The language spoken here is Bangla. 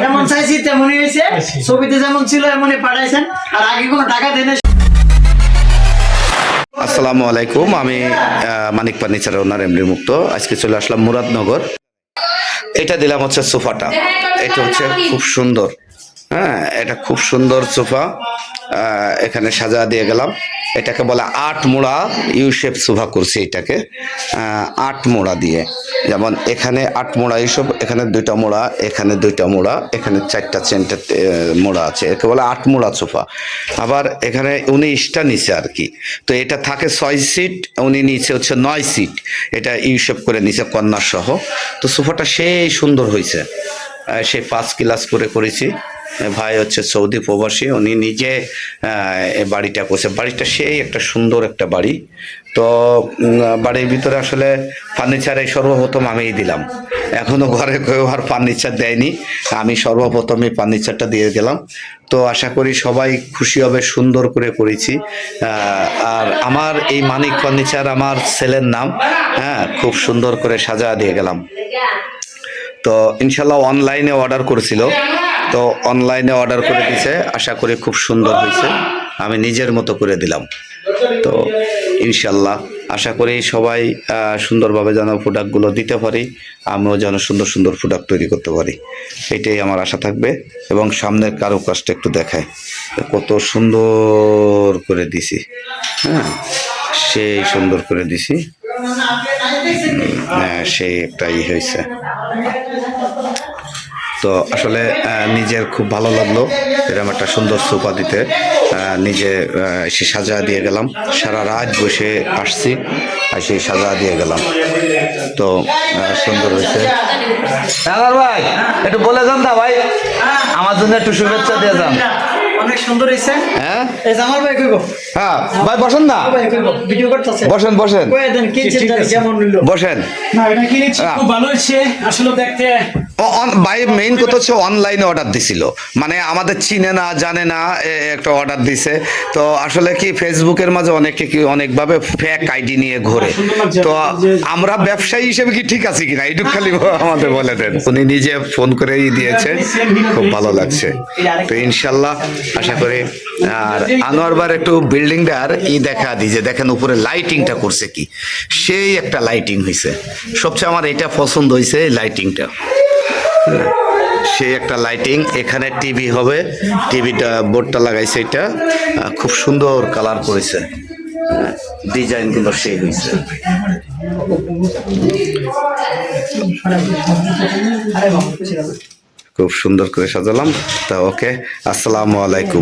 যেমন চাইছি তেমনই হয়েছে, ছবিতে যেমন ছিল এমনই পাঠাইছেন, আর আগে কোনো টাকা দেন। আসসালামু আলাইকুম, আমি মানিক ফার্নিচার ওনার এমডি মুক্ত। আজকে চলে আসলাম মুরাদনগর। এটা দিলাম হচ্ছে সোফাটা, এটা হচ্ছে খুব সুন্দর। হ্যাঁ, এটা খুব সুন্দর সোফা, এখানে সাজা দিয়ে গেলাম। এটাকে বলে 8 মোড়া ইউ শেপ সোফা করছি। এটাকে 8 মোড়া দিয়ে, যেমন এখানে 8 মোড়া এইসব, এখানে 2টা মোড়া, এখানে 2টা মোড়া, এখানে 4টা মোড়া আছে। একে বলে 8 মোড়া সোফা। আবার এখানে 19টা নিচে আর কি। তো এটা থাকে 6 সিট, উনি নিচে হচ্ছে 9 সিট। এটা ইউ শেপ করে নিচে কর্নার সহ। তো সোফাটা সেই সুন্দর হয়েছে, সেই 5 ক্লাস করে করেছি। ভাই হচ্ছে সৌদি প্রবাসী, উনি নিজে বাড়িটা করছে। বাড়িটা সেই একটা সুন্দর একটা বাড়ি। তো বাড়ির ভিতরে আসলে ফার্নিচার এই সর্বপ্রথম আমিই দিলাম। এখনো ঘরে কেউ আর ফার্নিচার দেয়নি, আমি সর্বপ্রথমই ফার্নিচারটা দিয়ে গেলাম। তো আশা করি সবাই খুশি হবে, সুন্দর করে করেছি। আর আমার এই মানিক ফার্নিচার আমার ছেলের নাম। হ্যাঁ, খুব সুন্দর করে সাজা দিয়ে গেলাম। তো ইনশাল্লাহ অনলাইনে অর্ডার করেছিল, তো অনলাইনে অর্ডার করে দিছে। আশা করি খুব সুন্দর হয়েছে, আমি নিজের মতো করে দিলাম। তো ইনশাল্লাহ আশা করি সবাই সুন্দরভাবে যেন প্রোডাক্টগুলো দিতে পারি, আমিও যেন সুন্দর সুন্দর প্রোডাক্ট তৈরি করতে পারি, এটাই আমার আশা থাকবে। এবং সামনের কারুকাজটা একটু দেখায়, কত সুন্দর করে দিছি। হ্যাঁ, সেই সুন্দর করে দিছি। হ্যাঁ, সেই একটাই হয়েছে। তো আসলে নিজের খুব ভালো লাগলো এরকম একটা সুন্দর সোফা দিতে। নিজে এসে সাজা দিয়ে গেলাম, সারা রাত বসে আসছি, এসে সাজা দিয়ে গেলাম। তো সুন্দর হয়েছে। ভাই একটু বলে যান না ভাই, আমার জন্য একটু শুভেচ্ছা দিয়ে যান। অনেক সুন্দর হইছে। হ্যাঁ, এই জামাল ভাই কইবো। হ্যাঁ ভাই বসেন না, ভিডিও করতেছে। বসেন বসেন কই দেন কিনছেন কেমন হইলো? বসেন। না এটা কিনেছি, খুব ভালো হইছে আসলে দেখতে। ভাই মেইন কথা হচ্ছে অনলাইনে অর্ডার দিছিল, মানে আমাদের চিনে না জানে না, একটা অর্ডার দিছে। তো আসলে কি ফেসবুকের মাঝে অনেকে কি অনেকভাবে ফেক আইডি নিয়ে ঘোরে। তো আমরা ব্যবসায়ী হিসেবে কি ঠিক আছে কিনা এইটুকু খালি আমাদের বলে দেন। উনি নিজে ফোন করেই দিয়েছে, খুব ভালো লাগছে। তো ইনশাল্লাহ আশা করি। আর আনোয়ারবার একটু বিল্ডিংটার দেখা দিই, যে দেখেন উপরে লাইটিংটা করছে কি সেই একটা লাইটিং হয়েছে। সবচেয়ে আমার এটা পছন্দ হয়েছে, লাইটিংটা। সেই একটা লাইটিং, এখানে টিভি হবে, টিভিটা বোর্ডটা লাগাইছে, এটা খুব সুন্দর কালার করেছে, ডিজাইনগুলো সেই হয়েছে। খুব সুন্দর করে সাজালাম। তা ওকে, আসসালামু আলাইকুম।